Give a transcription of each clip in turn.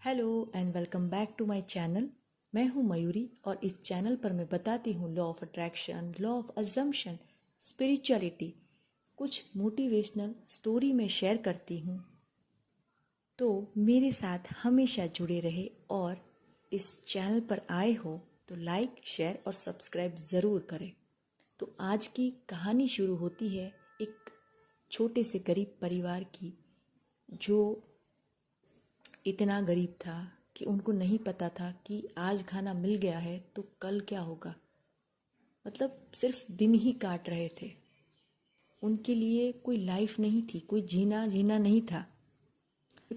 Hello and welcome back to my channel. मैं हूं मयूरी और इस चैनल पर मैं बताती हूं law of attraction, law of assumption, spirituality, कुछ मोटिवेशनल स्टोरी में शेयर करती हूं। तो मेरे साथ हमेशा जुड़े रहे और इस चैनल पर आए हो तो लाइक, शेयर और सब्सक्राइब ज़रूर करें। तो आज की कहानी शुरू होती है एक छोटे से गरीब परिवार की, जो इतना गरीब था कि उनको नहीं पता था कि आज खाना मिल गया है तो कल क्या होगा। मतलब सिर्फ दिन ही काट रहे थे। उनके लिए कोई लाइफ नहीं थी, कोई जीना जीना नहीं था।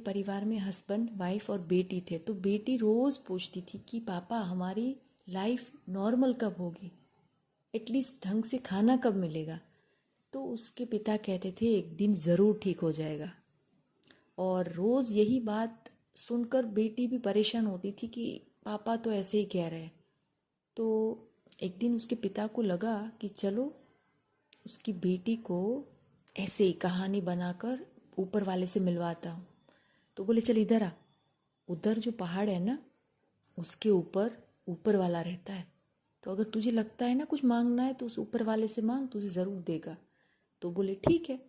परिवार में हस्बैंड, वाइफ और बेटी थे। तो बेटी रोज़ पूछती थी कि पापा हमारी लाइफ नॉर्मल कब होगी, एटलीस्ट ढंग से खाना कब मिलेगा। तो उसके पिता कहते थे एक दिन ज़रूर ठीक हो जाएगा। और रोज़ यही बात सुनकर बेटी भी परेशान होती थी कि पापा तो ऐसे ही कह रहे हैं। तो एक दिन उसके पिता को लगा कि चलो उसकी बेटी को ऐसे ही कहानी बनाकर ऊपर वाले से मिलवाता हूँ। तो बोले चल इधर आ, उधर जो पहाड़ है ना उसके ऊपर ऊपर वाला रहता है। तो अगर तुझे लगता है ना कुछ मांगना है तो उस ऊपर वाले से मांग, तुझे ज़रूर देगा। तो बोले ठीक है।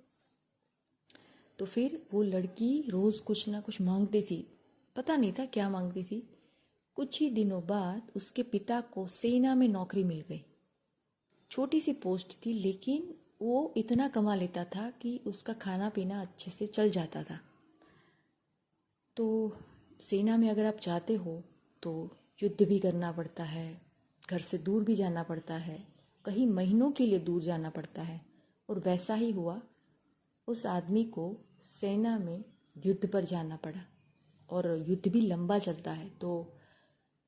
तो फिर वो लड़की रोज़ कुछ ना कुछ मांगती थी, पता नहीं था क्या मांगती थी। कुछ ही दिनों बाद उसके पिता को सेना में नौकरी मिल गई। छोटी सी पोस्ट थी लेकिन वो इतना कमा लेता था कि उसका खाना पीना अच्छे से चल जाता था। तो सेना में अगर आप जाते हो तो युद्ध भी करना पड़ता है, घर से दूर भी जाना पड़ता है, कहीं महीनों के लिए दूर जाना पड़ता है। और वैसा ही हुआ, उस आदमी को सेना में युद्ध पर जाना पड़ा और युद्ध भी लंबा चलता है। तो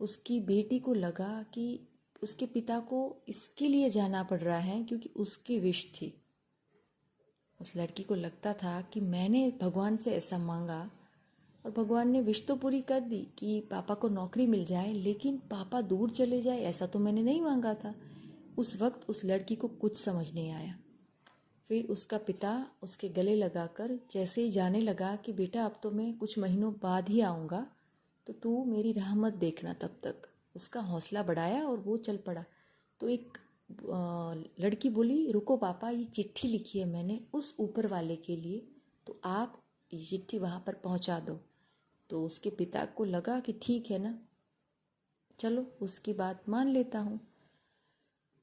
उसकी बेटी को लगा कि उसके पिता को इसके लिए जाना पड़ रहा है क्योंकि उसकी विश थी। उस लड़की को लगता था कि मैंने भगवान से ऐसा मांगा और भगवान ने विश तो पूरी कर दी कि पापा को नौकरी मिल जाए, लेकिन पापा दूर चले जाए ऐसा तो मैंने नहीं मांगा था। उस वक्त उस लड़की को कुछ समझ नहीं आया। फिर उसका पिता उसके गले लगाकर जैसे ही जाने लगा कि बेटा अब तो मैं कुछ महीनों बाद ही आऊँगा, तो तू मेरी राह मत देखना तब तक। उसका हौसला बढ़ाया और वो चल पड़ा। तो एक लड़की बोली रुको पापा, ये चिट्ठी लिखी है मैंने उस ऊपर वाले के लिए, तो आप ये चिट्ठी वहाँ पर पहुँचा दो। तो उसके पिता को लगा कि ठीक है ना, चलो उसकी बात मान लेता हूँ।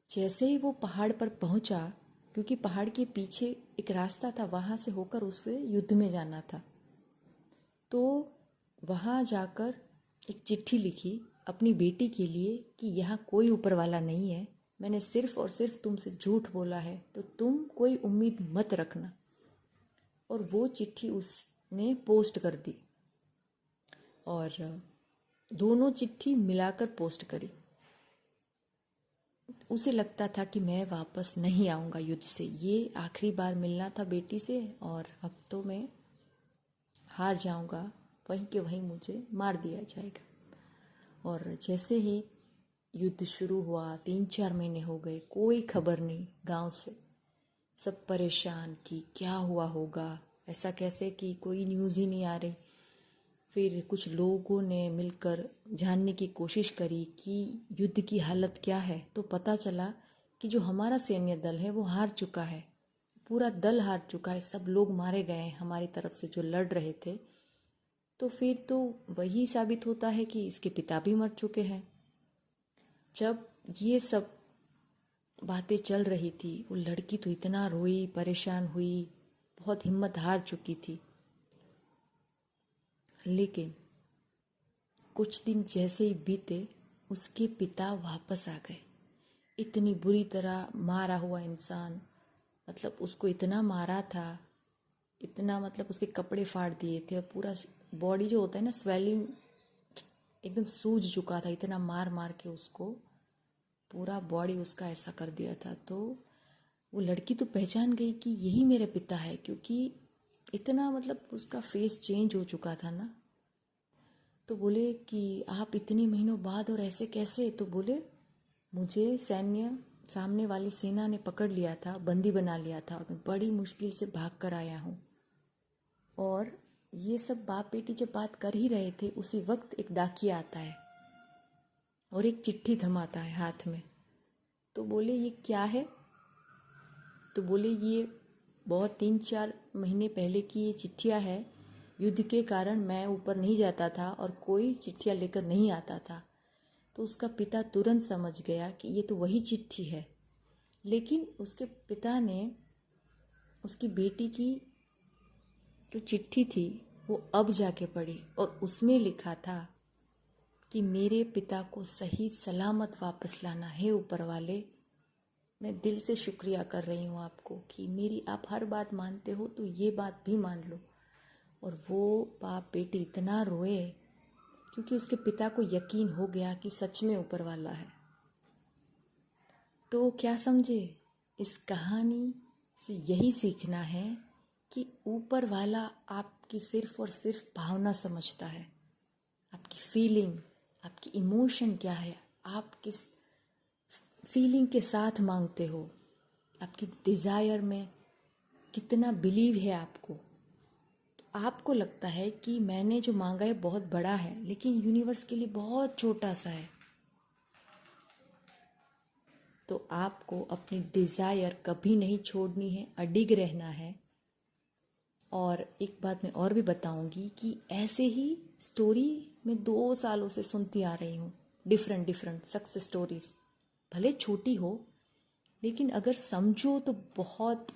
जैसे ही वो पहाड़ पर पहुँचा, क्योंकि पहाड़ के पीछे एक रास्ता था, वहाँ से होकर उसे युद्ध में जाना था। तो वहाँ जाकर एक चिट्ठी लिखी अपनी बेटी के लिए कि यहाँ कोई ऊपर वाला नहीं है, मैंने सिर्फ और सिर्फ तुमसे झूठ बोला है, तो तुम कोई उम्मीद मत रखना। और वो चिट्ठी उसने पोस्ट कर दी और दोनों चिट्ठी मिलाकर पोस्ट करी। उसे लगता था कि मैं वापस नहीं आऊँगा युद्ध से, ये आखिरी बार मिलना था बेटी से और अब तो मैं हार जाऊँगा, वहीं के वहीं मुझे मार दिया जाएगा। और जैसे ही युद्ध शुरू हुआ, 3-4 महीने हो गए, कोई खबर नहीं गांव से। सब परेशान कि क्या हुआ होगा, ऐसा कैसे कि कोई न्यूज़ ही नहीं आ रही। फिर कुछ लोगों ने मिलकर जानने की कोशिश करी कि युद्ध की हालत क्या है। तो पता चला कि जो हमारा सैन्य दल है वो हार चुका है, पूरा दल हार चुका है, सब लोग मारे गए हैं हमारी तरफ से जो लड़ रहे थे। तो फिर तो वही साबित होता है कि इसके पिता भी मर चुके हैं। जब ये सब बातें चल रही थी, वो लड़की तो इतना रोई, परेशान हुई, बहुत हिम्मत हार चुकी थी। लेकिन कुछ दिन जैसे ही बीते, उसके पिता वापस आ गए। इतनी बुरी तरह मारा हुआ इंसान, मतलब उसको इतना मारा था, इतना मतलब उसके कपड़े फाड़ दिए थे और पूरा बॉडी जो होता है ना, स्वेलिंग एकदम सूज चुका था, इतना मार मार के उसको पूरा बॉडी उसका ऐसा कर दिया था। तो वो लड़की तो पहचान गई कि यही मेरे पिता है, क्योंकि इतना मतलब उसका फेस चेंज हो चुका था ना। तो बोले कि आप इतने महीनों बाद और ऐसे कैसे। तो बोले मुझे सैन्य सामने वाली सेना ने पकड़ लिया था, बंदी बना लिया था और मैं बड़ी मुश्किल से भाग कर आया हूँ। और ये सब बाप बेटी जब बात कर ही रहे थे, उसी वक्त एक डाकिया आता है और एक चिट्ठी थमाता है हाथ में। तो बोले ये क्या है? तो बोले ये बहुत 3-4 महीने पहले की ये चिट्ठियाँ है। युद्ध के कारण मैं ऊपर नहीं जाता था और कोई चिट्ठियाँ लेकर नहीं आता था। तो उसका पिता तुरंत समझ गया कि ये तो वही चिट्ठी है। लेकिन उसके पिता ने उसकी बेटी की जो चिट्ठी थी वो अब जाके पढ़ी और उसमें लिखा था कि मेरे पिता को सही सलामत वापस लाना है ऊपर वाले। मैं दिल से शुक्रिया कर रही हूँ आपको कि मेरी आप हर बात मानते हो, तो ये बात भी मान लो। और वो बाप बेटी इतना रोए क्योंकि उसके पिता को यकीन हो गया कि सच में ऊपर वाला है। तो क्या समझे? इस कहानी से यही सीखना है कि ऊपर वाला आपकी सिर्फ और सिर्फ भावना समझता है, आपकी फीलिंग, आपकी इमोशन क्या है, आप किस फीलिंग के साथ मांगते हो, आपकी डिज़ायर में कितना बिलीव है आपको। तो आपको लगता है कि मैंने जो मांगा है बहुत बड़ा है, लेकिन यूनिवर्स के लिए बहुत छोटा सा है। तो आपको अपनी डिज़ायर कभी नहीं छोड़नी है, अडिग रहना है। और एक बात मैं और भी बताऊंगी कि ऐसे ही स्टोरी मैं 2 सालों से सुनती आ रही हूँ, डिफरेंट सक्सेस स्टोरीज। भले छोटी हो, लेकिन अगर समझो तो बहुत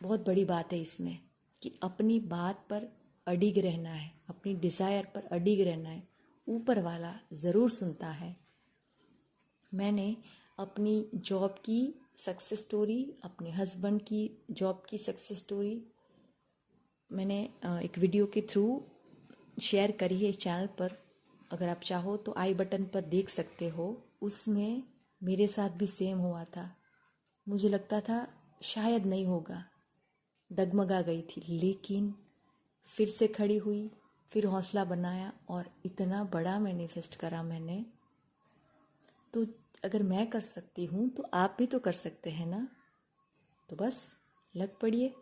बहुत बड़ी बात है इसमें कि अपनी बात पर अडिग रहना है, अपनी डिज़ायर पर अडिग रहना है। ऊपर वाला ज़रूर सुनता है। मैंने अपनी जॉब की सक्सेस स्टोरी, अपने हस्बैंड की जॉब की सक्सेस स्टोरी मैंने एक वीडियो के थ्रू शेयर करी है इस चैनल पर। अगर आप चाहो तो आई बटन पर देख सकते हो। उसमें मेरे साथ भी सेम हुआ था। मुझे लगता था शायद नहीं होगा, डगमगा गई थी, लेकिन फिर से खड़ी हुई, फिर हौसला बनाया और इतना बड़ा मैनिफेस्ट करा मैंने। तो अगर मैं कर सकती हूँ तो आप भी तो कर सकते हैं ना। तो बस लग पड़िए।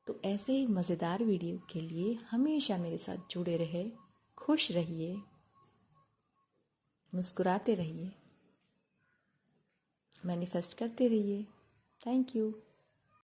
तो ऐसे ही मज़ेदार वीडियो के लिए हमेशा मेरे साथ जुड़े रहे। खुश रहिए, मुस्कुराते रहिए, मैनिफेस्ट करते रहिए। Thank you.